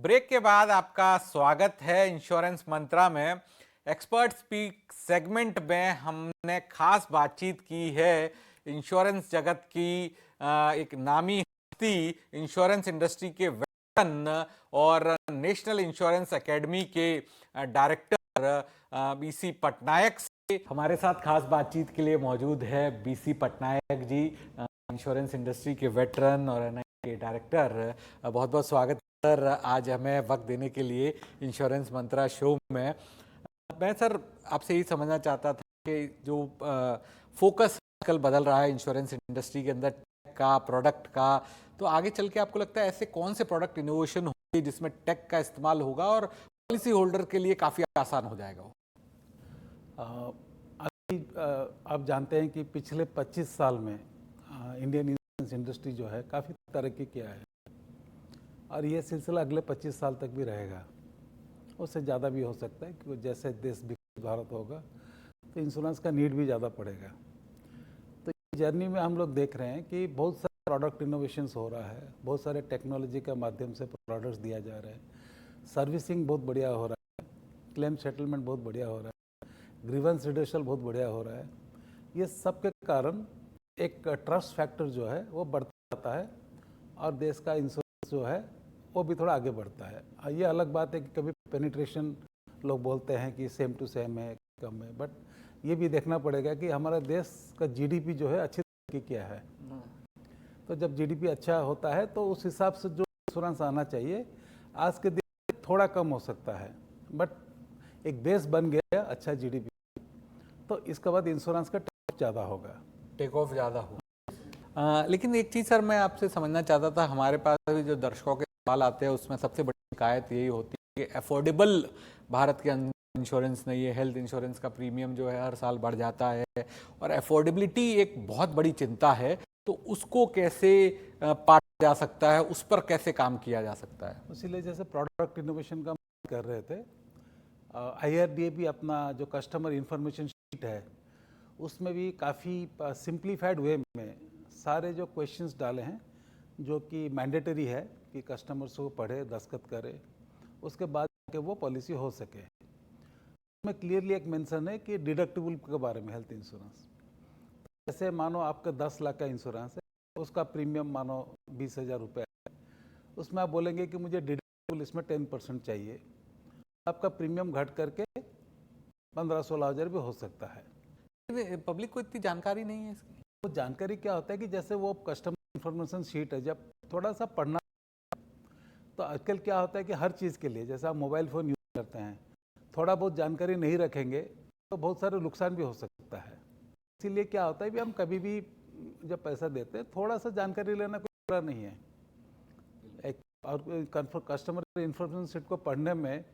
Break के बाद आपका स्वागत है इंश्योरेंस मंत्रा में। एक्सपर्ट स्पीक सेगमेंट में हमने खास बातचीत की है इंश्योरेंस जगत की एक नामी हस्ती, इंश्योरेंस इंडस्ट्री के वेटरन और नेशनल इंश्योरेंस एकेडमी के डायरेक्टर बीसी पटनायक से हमारे साथ खास बातचीत के लिए मौजूद है BC Patnaik ji, insurance industry के वेटरन और एनआई के डायरेक्टर। बहुत बहुत स्वागत सर, आज हमें वक्त देने के लिए इंश्योरेंस मंत्रा शो में। मैं सर आपसे यही समझना चाहता था कि जो फोकस आजकल बदल रहा है इंश्योरेंस इंडस्ट्री के अंदर टेक का, प्रोडक्ट का, तो आगे चल के आपको लगता है ऐसे कौन से प्रोडक्ट इनोवेशन होंगे जिसमें टेक का इस्तेमाल होगा और पॉलिसी होल्डर के लिए काफ़ी आसान हो जाएगा वो? आप जानते हैं कि पिछले 25 साल में इंडियन इंश्योरेंस इंडस्ट्री जो है काफ़ी तरक्की किया है और ये सिलसिला अगले 25 साल तक भी रहेगा। उससे ज़्यादा भी हो सकता है क्योंकि जैसे देश विकसित भारत होगा तो इंश्योरेंस का नीड भी ज़्यादा पड़ेगा। तो इस जर्नी में हम लोग देख रहे हैं कि बहुत सारे प्रोडक्ट इनोवेशंस हो रहा है, बहुत सारे टेक्नोलॉजी के माध्यम से प्रोडक्ट्स दिया जा रहा है, सर्विसिंग बहुत बढ़िया हो रहा है, क्लेम सेटलमेंट बहुत बढ़िया हो रहा है, ग्रीवेंस रिडर्सल बहुत बढ़िया हो रहा है। ये सब के कारण एक ट्रस्ट फैक्टर जो है वो बढ़ता जाता है और देश का इंश्योरेंस जो है वो भी थोड़ा आगे बढ़ता है। ये अलग बात है कि कभी पेनिट्रेशन लोग बोलते हैं कि सेम टू सेम है, कम है, बट ये भी देखना पड़ेगा कि हमारा देश का जीडीपी जो है अच्छी तरक्की किया है। तो जब जीडीपी अच्छा होता है तो उस हिसाब से जो इंश्योरेंस आना चाहिए आज के दिन में थोड़ा कम हो सकता है, बट एक बेस बन गया अच्छा जीडीपी तो इसके बाद इंश्योरेंस का टेक ज़्यादा होगा, टेक ऑफ ज़्यादा हो। लेकिन एक चीज़ सर मैं आपसे समझना चाहता था, हमारे पास अभी जो दर्शकों के सवाल आते हैं उसमें सबसे बड़ी शिकायत यही होती है कि अफोर्डेबल भारत के अंदर इंश्योरेंस नहीं है। हेल्थ इंश्योरेंस का प्रीमियम जो है हर साल बढ़ जाता है और अफोर्डेबिलिटी एक बहुत बड़ी चिंता है। तो उसको कैसे पाटा जा सकता है, उस पर कैसे काम किया जा सकता है? इसीलिए जैसे प्रोडक्ट इनोवेशन का कर रहे थे, IRDA भी अपना जो कस्टमर इंफॉर्मेशन शीट है उसमें भी काफ़ी सिंप्लीफाइड वे में सारे जो क्वेश्चंस डाले हैं जो कि मैंडेटरी है कि कस्टमर्स को पढ़े, दस्तखत करे, उसके बाद कि वो पॉलिसी हो सके। उसमें क्लियरली एक मेंशन है कि डिडक्टिबल के बारे में हेल्थ इंश्योरेंस, जैसे मानो आपका 10 लाख का इंश्योरेंस है, उसका प्रीमियम मानो 20,000 रुपये है, उसमें आप बोलेंगे कि मुझे डिडक्टिबल इसमें 10% चाहिए, आपका प्रीमियम घट करके 15-16 हज़ार भी हो सकता है। पब्लिक को इतनी जानकारी नहीं है इसकी। वो जानकारी क्या होता है कि जैसे वो कस्टमर इंफॉर्मेशन शीट है, जब थोड़ा सा पढ़ना तो आजकल क्या होता है कि हर चीज़ के लिए जैसे आप मोबाइल फ़ोन यूज़ करते हैं, थोड़ा बहुत जानकारी नहीं रखेंगे तो बहुत सारे नुकसान भी हो सकता है। इसीलिए क्या होता है कि हम कभी भी जब पैसा देते हैं थोड़ा सा जानकारी लेना कोई बुरा नहीं है। एक और कस्टमर इंफॉर्मेशन शीट को पढ़ने में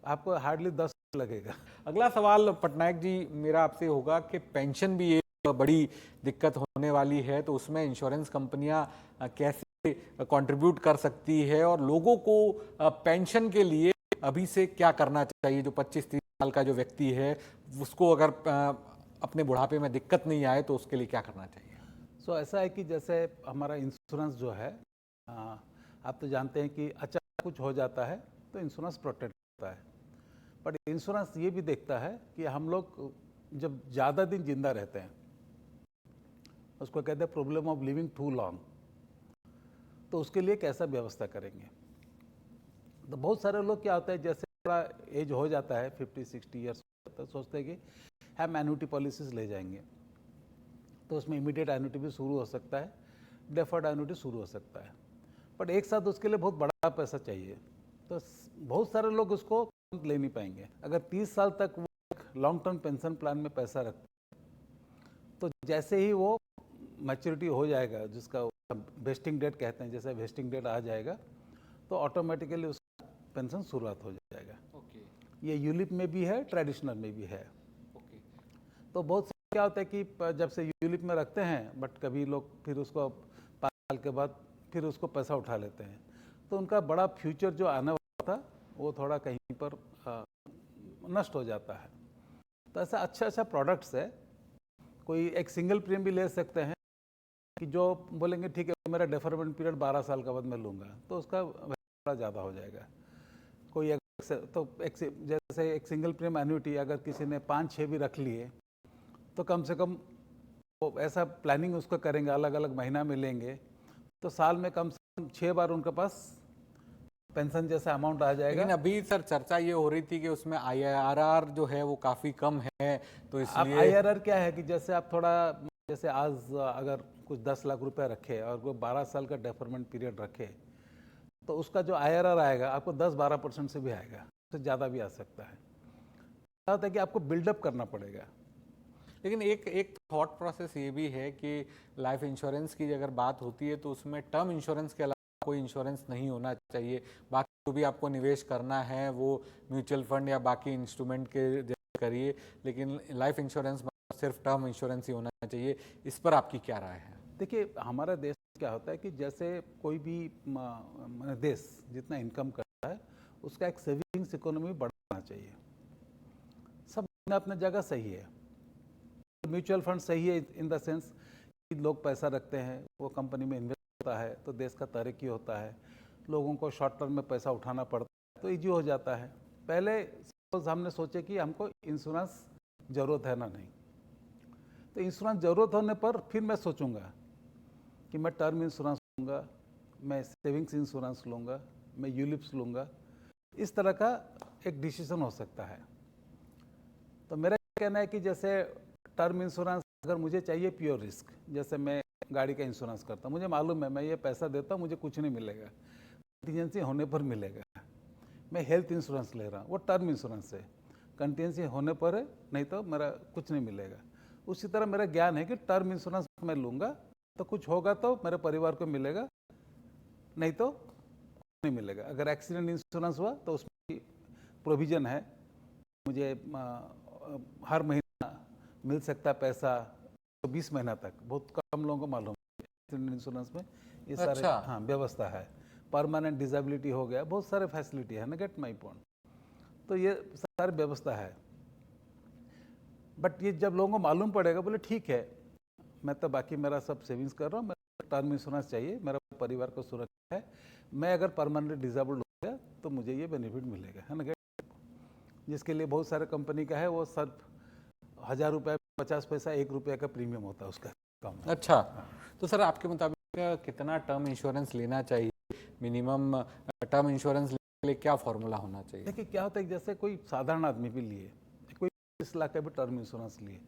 आपको हार्डली 10 मिनट लगेगा। अगला सवाल पटनायक जी मेरा आपसे होगा कि पेंशन भी एक बड़ी दिक्कत होने वाली है, तो उसमें इंश्योरेंस कंपनियां कैसे कंट्रीब्यूट कर सकती है और लोगों को पेंशन के लिए अभी से क्या करना चाहिए? जो 25-30 साल का जो व्यक्ति है उसको अगर अपने बुढ़ापे में दिक्कत नहीं आए तो उसके लिए क्या करना चाहिए? ऐसा है कि जैसे हमारा इंश्योरेंस जो है, आप तो जानते हैं कि अचानक कुछ हो जाता है तो इंश्योरेंस प्रोटेक्ट करता है, बट इंश्योरेंस ये भी देखता है कि हम लोग जब ज़्यादा दिन जिंदा रहते हैं, उसको कहते हैं problem of living too long, तो उसके लिए कैसा व्यवस्था करेंगे। तो बहुत सारे लोग क्या होता है जैसे थोड़ा एज हो जाता है 50-60 ईयर्स, तो सोचते हैं कि हम एन्युटी पॉलिसीज ले जाएंगे, तो उसमें इमीडिएट एन्युटी भी शुरू हो सकता है, डेफर्ड एन्युटी शुरू हो सकता है, बट एक साथ उसके लिए बहुत बड़ा पैसा चाहिए, तो बहुत सारे लोग उसको ले नहीं पाएंगे। अगर 30 साल तक वो लॉन्ग टर्म पेंशन प्लान में पैसा रखते तो जैसे ही वो मैच्योरिटी हो जाएगा, जिसका वेस्टिंग डेट कहते हैं, जैसे वेस्टिंग डेट आ जाएगा तो ऑटोमेटिकली उसका पेंशन शुरुआत हो जाएगा। ये यूलिप में भी है, ट्रेडिशनल में भी है। तो बहुत क्या होता है कि जब से यूलिप में रखते हैं, बट कभी लोग फिर उसको 5 साल के बाद फिर उसको पैसा उठा लेते हैं, तो उनका बड़ा फ्यूचर जो आने वाला था वो थोड़ा कहीं पर नष्ट हो जाता है। तो ऐसा अच्छा प्रोडक्ट्स है, कोई एक सिंगल प्रीमियम भी ले सकते हैं कि जो बोलेंगे ठीक है मेरा डेफरमेंट पीरियड 12 साल के बाद मैं लूँगा, तो उसका थोड़ा ज़्यादा हो जाएगा। जैसे एक सिंगल प्रीमियम एन्युटी अगर किसी ने 5-6 भी रख लिए तो कम से कम वो ऐसा प्लानिंग उसको करेंगे, अलग अलग महीना में लेंगे तो साल में कम से कम 6 बार उनके पास पेंशन जैसा अमाउंट आ जाएगा। लेकिन अभी सर चर्चा ये हो रही थी कि उसमें आईआरआर जो है वो काफी कम है, तो अब इसलिए आईआरआर क्या है कि जैसे आप थोड़ा, जैसे आज अगर कुछ 10 लाख रुपए रखे और वो 12 साल का डेफरमेंट पीरियड रखे तो उसका जो आईआरआर आएगा आपको 10-12% से भी आएगा, उससे ज़्यादा भी आ सकता है। क्या होता है कि आपको बिल्डअप करना पड़ेगा। लेकिन एक एक थॉट प्रोसेस ये भी है कि लाइफ इंश्योरेंस की अगर बात होती है तो उसमें टर्म इंश्योरेंस के अलावा कोई इंश्योरेंस नहीं होना चाहिए। बाकी जो भी आपको निवेश करना है वो म्यूचुअल फंड या बाकी इंस्ट्रूमेंट के जरिए करिए, लेकिन लाइफ इंश्योरेंस सिर्फ टर्म इंश्योरेंस ही होना चाहिए। इस पर आपकी क्या राय है? देखिए हमारा देश क्या होता है कि जैसे कोई भी देश जितना इनकम करता है उसका एक सेविंग्स इकोनॉमी बढ़ाना चाहिए। सब अपने अपने जगह सही है। म्यूचुअल फंड सही है इन द सेंस कि लोग पैसा रखते हैं, वो कंपनी में इन्वेस्ट होता है तो देश का तरक्की होता है। लोगों को शॉर्ट टर्म में पैसा उठाना पड़ता है तो ईजी हो जाता है। पहले हमने सोचे कि हमको इंश्योरेंस ज़रूरत है ना नहीं, तो इंश्योरेंस ज़रूरत होने पर फिर मैं सोचूंगा कि मैं टर्म इंश्योरेंस लूँगा, मैं सेविंग्स इंश्योरेंस लूँगा, मैं यूलिप्स लूँगा। इस तरह का एक डिसीजन हो सकता है। तो मेरा कहना है कि जैसे टर्म इंश्योरेंस अगर मुझे चाहिए प्योर रिस्क, जैसे मैं गाड़ी का इंश्योरेंस करता हूँ, मुझे मालूम है मैं ये पैसा देता हूँ मुझे कुछ नहीं मिलेगा, कंटीजेंसी होने पर मिलेगा। मैं हेल्थ इंश्योरेंस ले रहा हूँ, वो टर्म इंश्योरेंस है, कंटीजेंसी होने पर है, नहीं तो मेरा कुछ नहीं मिलेगा। उसी तरह मेरा ज्ञान है कि टर्म इंश्योरेंस मैं लूँगा तो कुछ होगा तो मेरे परिवार को मिलेगा, नहीं तो नहीं मिलेगा। अगर एक्सीडेंट इंश्योरेंस हुआ तो उसमें प्रोविजन है, मुझे हर महीना मिल सकता है पैसा, तो 20 महीना तक, बहुत कम लोगों को मालूम है एक्सीडेंट इंश्योरेंस में ये सारे अच्छा। हाँ व्यवस्था है। परमानेंट डिसेबिलिटी हो गया, बहुत सारे फैसिलिटी है ना, गेट माई पॉइंट। तो ये सारी व्यवस्था है, बट ये जब लोगों को मालूम पड़ेगा बोले ठीक है मैं तो बाकी मेरा सब सेविंग्स कर रहा हूँ, मेरा टर्म इंश्योरेंस चाहिए, मेरा परिवार को सुरक्षा है, मैं अगर परमानेंट डिसेबल्ड हो गया तो मुझे ये बेनिफिट मिलेगा, है ना। जिसके लिए बहुत सारे कंपनी का है वो सिर्फ 1000 रुपये 50 पैसा 1 रुपये का प्रीमियम होता है उसका कम। अच्छा, तो सर आपके मुताबिक कितना टर्म इंश्योरेंस लेना चाहिए? मिनिमम टर्म इंश्योरेंस लेने के लिए क्या फॉर्मूला होना चाहिए? देखिए क्या होता है कि जैसे कोई साधारण आदमी भी लिए, कोई 20 लाख का भी टर्म इंश्योरेंस लिए,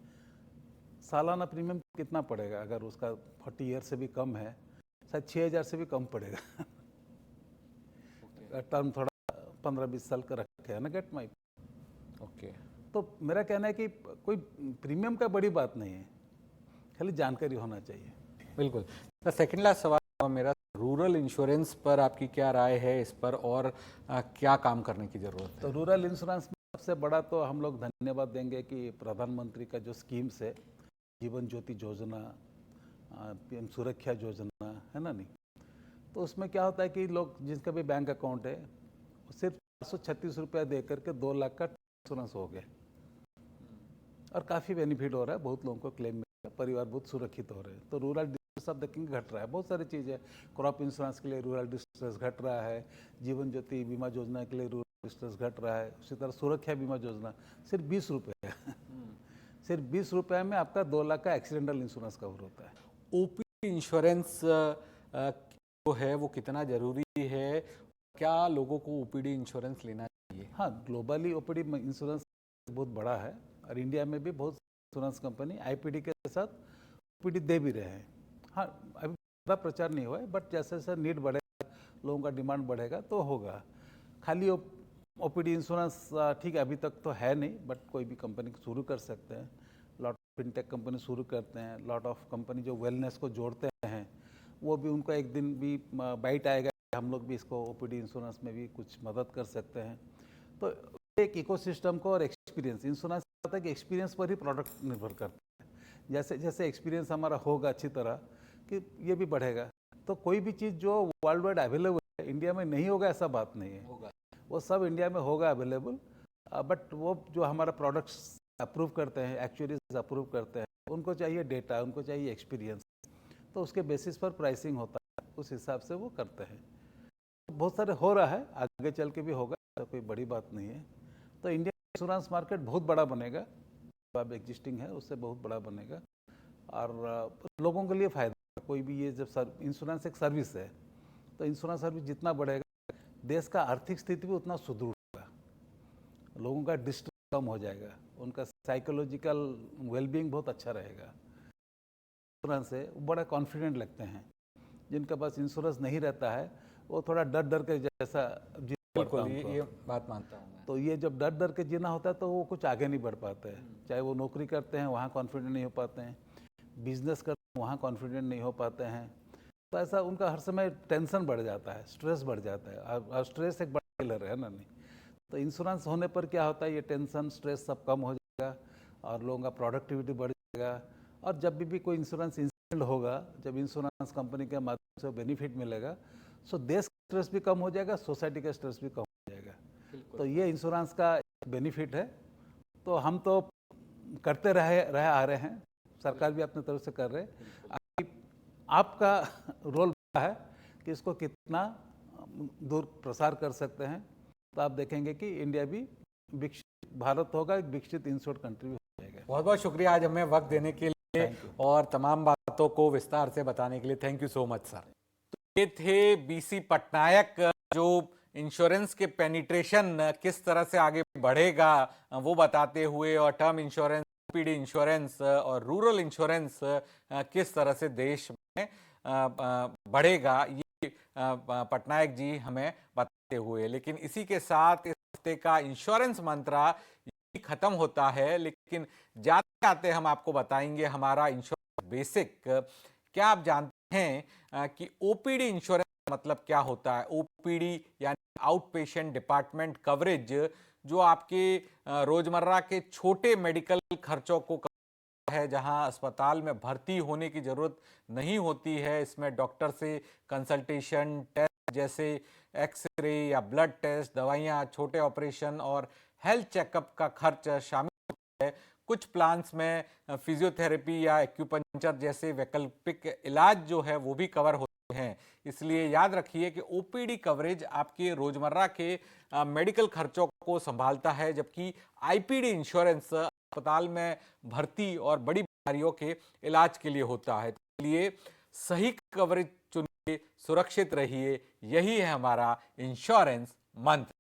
सालाना प्रीमियम कितना पड़ेगा? अगर उसका 40 ईयर से भी कम है शायद 6000 से भी कम पड़ेगा। टर्म थोड़ा 15-20 साल का रखे है ना, गेट माई। ओके, तो मेरा कहना है कि कोई प्रीमियम का बड़ी बात नहीं है, खाली जानकारी होना चाहिए। बिल्कुल। तो सेकंड लास्ट सवाल मेरा, रूरल इंश्योरेंस पर आपकी क्या राय है इस पर, और क्या काम करने की जरूरत है? तो रूरल इंश्योरेंस में सबसे बड़ा तो हम लोग धन्यवाद देंगे कि प्रधानमंत्री का जो स्कीम्स है, जीवन ज्योति योजना, पीएम सुरक्षा योजना, है ना नहीं, तो उसमें क्या होता है कि लोग जिसका भी बैंक अकाउंट है सिर्फ 436 रुपया दे करके 2 लाख का इंश्योरेंस हो गया और काफ़ी बेनिफिट हो रहा है, बहुत लोगों को क्लेम मिल रहा है, परिवार बहुत सुरक्षित हो रहे हैं। तो रूरल डिस्ट्रेस आप देखेंगे घट रहा है, बहुत सारी चीज़ें, क्रॉप इंश्योरेंस के लिए रूरल डिस्ट्रेस घट रहा है, जीवन ज्योति बीमा योजना के लिए रूरल डिस्ट्रेस घट रहा है, उसी तरह सुरक्षा बीमा योजना सिर्फ 20 रुपये है। सिर्फ 20 रुपये में आपका 2 लाख का एक्सीडेंटल इंश्योरेंस कवर होता है। ओपीडी इंश्योरेंस जो है वो कितना जरूरी है? क्या लोगों को ओपीडी इंश्योरेंस लेना चाहिए? हाँ, ग्लोबली ओपीडी इंश्योरेंस बहुत बड़ा है और इंडिया में भी बहुत इंश्योरेंस कंपनी आईपीडी के साथ ओपीडी दे भी रहे हैं। हाँ, अभी ज़्यादा प्रचार नहीं हुआ है, बट जैसे जैसे नीड बढ़ेगा, लोगों का डिमांड बढ़ेगा तो होगा। खाली ओपीडी इंश्योरेंस ठीक है अभी तक तो है नहीं, बट कोई भी कंपनी शुरू कर सकते हैं। लॉट ऑफ फिनटेक कंपनी शुरू करते हैं, लॉट ऑफ कंपनी जो वेलनेस को जोड़ते हैं, वो भी उनका एक दिन भी बाइट आएगा, हम लोग भी इसको ओपीडी इंश्योरेंस में भी कुछ मदद कर सकते हैं। तो एक इकोसिस्टम को और एक्सपीरियंस, इंश्योरेंस होता है कि एक्सपीरियंस पर ही प्रोडक्ट निर्भर करता है। जैसे जैसे एक्सपीरियंस हमारा होगा अच्छी तरह कि ये भी बढ़ेगा, तो कोई भी चीज़ जो वर्ल्ड वाइड अवेलेबल है इंडिया में नहीं होगा ऐसा बात नहीं है, होगा, वो सब इंडिया में होगा अवेलेबल। बट वो जो हमारा प्रोडक्ट्स अप्रूव करते हैं, एक्चुअलीज अप्रूव करते हैं, उनको चाहिए डेटा, उनको चाहिए एक्सपीरियंस, तो उसके बेसिस पर प्राइसिंग होता है, उस हिसाब से वो करते हैं। बहुत सारे हो रहा है, आगे चल के भी होगा, ऐसा कोई बड़ी बात नहीं है। तो इंडियन इंश्योरेंस मार्केट बहुत बड़ा बनेगा, अब एग्जिस्टिंग है उससे बहुत बड़ा बनेगा और लोगों के लिए फ़ायदा है। कोई भी ये जब इंश्योरेंस एक सर्विस है, तो इंश्योरेंस सर्विस जितना बढ़ेगा देश का आर्थिक स्थिति भी उतना सुदृढ़ होगा, लोगों का डिस्ट्रेस कम हो जाएगा, उनका साइकोलॉजिकल वेलबींग बहुत अच्छा रहेगा। इंश्योरेंस है वो बड़ा कॉन्फिडेंट लगते हैं, जिनके पास इंश्योरेंस नहीं रहता है वो थोड़ा डर डर के जैसा जीना पड़ता बिल्कुल, है उनको। ये बात मानता हूँ मैं। तो ये जब डर डर के जीना होता है तो वो कुछ आगे नहीं बढ़ पाते हैं। चाहे वो नौकरी करते हैं वहाँ कॉन्फिडेंट नहीं हो पाते हैं, बिजनेस करते हैं वहाँ कॉन्फिडेंट नहीं हो पाते हैं। तो ऐसा उनका हर समय टेंशन बढ़ जाता है, स्ट्रेस बढ़ जाता है और स्ट्रेस एक बड़ा किलर है ना। नहीं तो इंश्योरेंस होने पर क्या होता है, ये टेंशन स्ट्रेस सब कम हो जाएगा और लोगों का प्रोडक्टिविटी बढ़ जाएगा। और जब भी कोई इंश्योरेंस इंसिडेंट होगा, जब इंश्योरेंस कंपनी के माध्यम से बेनिफिट मिलेगा, सो देश का स्ट्रेस भी कम हो जाएगा, सोसाइटी का स्ट्रेस भी कम हो जाएगा। तो ये इंश्योरेंस का बेनिफिट है। तो हम तो करते रहे आ रहे हैं, सरकार भी अपनी तरफ से कर रहे हैं। आपका रोल बड़ा है कि इसको कितना दूर प्रसार कर सकते हैं। तो आप देखेंगे कि इंडिया भी विकसित भारत होगा, एक विकसित इंश्योर्ड कंट्री भी हो जाएगा। बहुत बहुत शुक्रिया आज हमें वक्त देने के लिए और तमाम बातों को विस्तार से बताने के लिए। Thank you so much sir. तो ये थे बीसी पटनायक, जो इंश्योरेंस के पेनिट्रेशन किस तरह से आगे बढ़ेगा वो बताते हुए, और टर्म इंश्योरेंस, ओपीडी इंश्योरेंस और रूरल इंश्योरेंस किस तरह से देश में बढ़ेगा, ये पटनायक जी हमें बताते हुए। लेकिन इसी के साथ इस हफ्ते का इंश्योरेंस मंत्रा खत्म होता है, लेकिन जाते जाते हम आपको बताएंगे हमारा इंश्योरेंस बेसिक। क्या आप जानते हैं कि ओपीडी इंश्योरेंस मतलब क्या होता है? ओपीडी यानी आउट पेशेंट डिपार्टमेंट कवरेज, जो आपके रोजमर्रा के छोटे मेडिकल खर्चों को है, जहां अस्पताल में भर्ती होने की जरूरत नहीं होती है। इसमें डॉक्टर से कंसल्टेशन, टेस्ट जैसे एक्सरे या ब्लड टेस्ट, दवाइयां, छोटे ऑपरेशन और हेल्थ चेकअप का खर्च शामिल है। कुछ प्लान्स में फिजियोथेरेपी या एक्यूपंक्चर जैसे वैकल्पिक इलाज जो है वो भी कवर होते हैं। इसलिए याद रखिए कि ओपीडी कवरेज आपके रोजमर्रा के मेडिकल खर्चों को संभालता है, जबकि आईपीडी इंश्योरेंस अस्पताल में भर्ती और बड़ी बीमारियों के इलाज के लिए होता है। इसलिए सही कवरेज चुनिए, सुरक्षित रहिए। यही है हमारा इंश्योरेंस मंत्र।